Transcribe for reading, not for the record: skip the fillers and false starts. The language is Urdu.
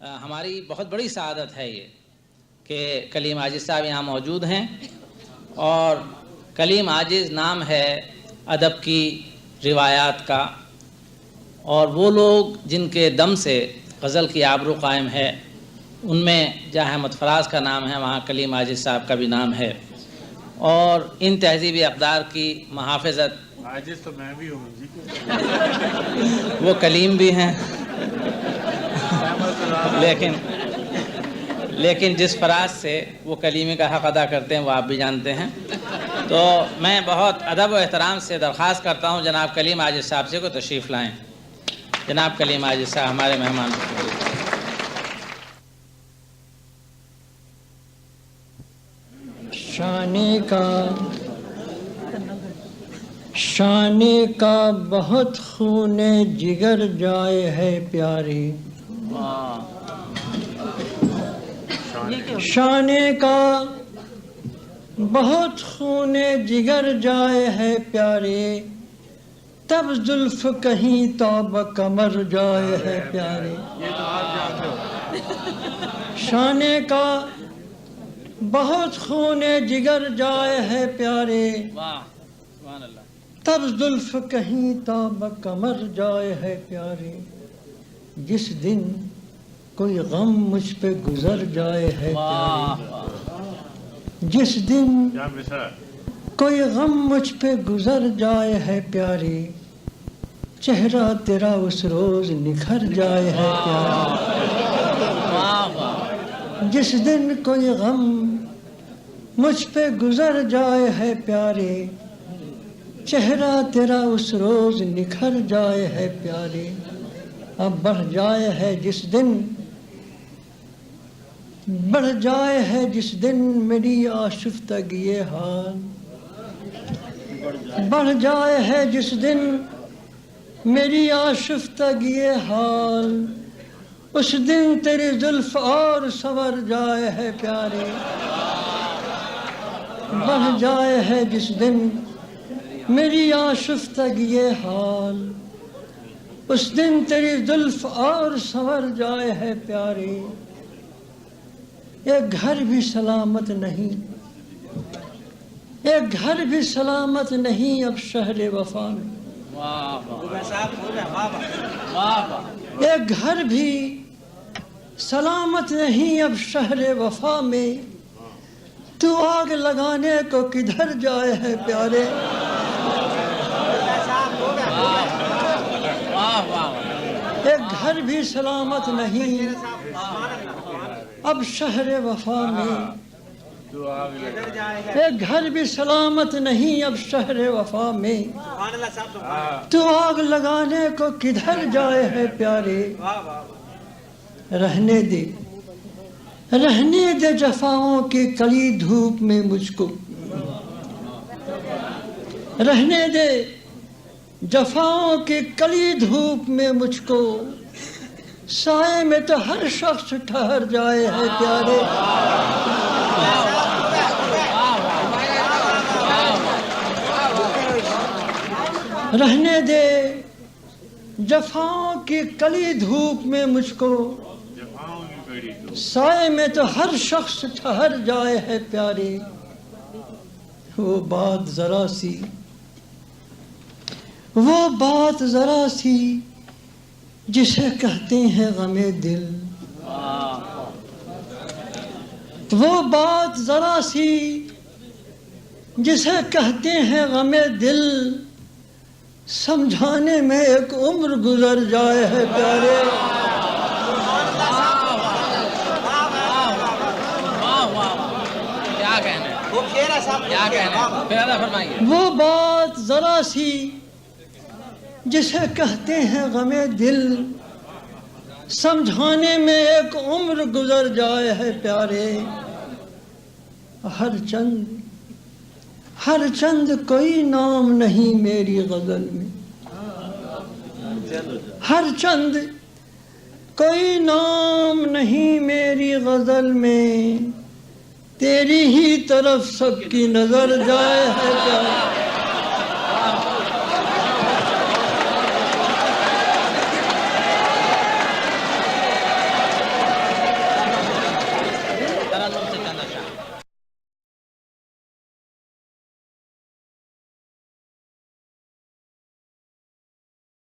ہماری بہت بڑی سعادت ہے یہ کہ کلیم عاجز صاحب یہاں موجود ہیں، اور کلیم عاجز نام ہے ادب کی روایات کا، اور وہ لوگ جن کے دم سے غزل کی آبرو قائم ہے ان میں جہاں احمد فراز کا نام ہے وہاں کلیم عاجز صاحب کا بھی نام ہے، اور ان تہذیبی اقدار کی محافظت عاجز تو میں بھی ہوں جی، وہ کلیم بھی ہیں لیکن جس فراز سے وہ کلیمی کا حق ادا کرتے ہیں وہ آپ بھی جانتے ہیں۔ تو میں بہت ادب و احترام سے درخواست کرتا ہوں جناب کلیم عاجز صاحب سے کو تشریف لائیں۔ جناب کلیم عاجز صاحب ہمارے مہمان۔ شانے کا بہت خون جگر جائے ہے پیاری، شانے کا بہت خون جگر جائے ہے پیاری، تب زلف کہیں تو کمر جائے ہے پیاری۔ شانے کا بہت خون جگر جائے ہے پیارے، تب زلف کہیں تو کمر جائے ہے پیارے، جس دن کوئی غم مجھ پہ گزر جائے ہے پیارے، جس دن کوئی غم مجھ پہ گزر جائے ہے پیارے، چہرہ تیرا اس روز نکھر جائے ہے پیارے، جس دن کوئی غم مجھ پہ گزر جائے ہے پیارے، چہرہ تیرا اس روز نکھر جائے ہے پیارے، اب بڑھ جائے ہے جس دن، بڑھ جائے ہے جس دن میری آشفتگی حال، بڑھ جائے ہے جس دن میری آشفتگی حال، اس دن تیری زلف اور سنور جائے ہے پیارے، بڑھ جائے ہے جس دن میری آشفتگی حال، اس دن تیری زلف اور سنور جائے ہے پیارے، ایک گھر بھی سلامت نہیں، ایک گھر بھی سلامت نہیں اب شہر وفا میں، ایک گھر بھی سلامت نہیں اب شہر وفا میں، تو آگ لگانے کو کدھر جائے ہے پیارے، ایک گھر بھی سلامت نہیں اب شہر وفا میں، ایک گھر بھی سلامت نہیں اب شہر وفا میں، تو آگ لگانے کو کدھر جائے ہے پیارے، رہنے دے رہنے دے جفاؤں کی کڑی دھوپ میں مجھ کو، رہنے دے جفاؤں کی کڑی دھوپ میں مجھ کو، سائے میں تو ہر شخص ٹھہر جائے ہے پیارے، رہنے دے جفاؤں کی کڑی دھوپ میں مجھ کو، سائے میں تو ہر شخص ٹھہر جائے ہے پیارے، وہ بات ذرا سی، وہ بات ذرا سی جسے کہتے ہیں غم دل، وہ بات ذرا سی جسے کہتے ہیں غم دل، سمجھانے میں ایک عمر گزر جائے ہے پیارے، وہ بات ذرا سی جسے کہتے ہیں غم دل، سمجھانے میں ایک عمر گزر جائے ہے پیارے، ہر چند کوئی نام نہیں میری غزل میں، ہر چند کوئی نام نہیں میری غزل میں، تیری ہی طرف سب کی نظر جائے ہے پیارے،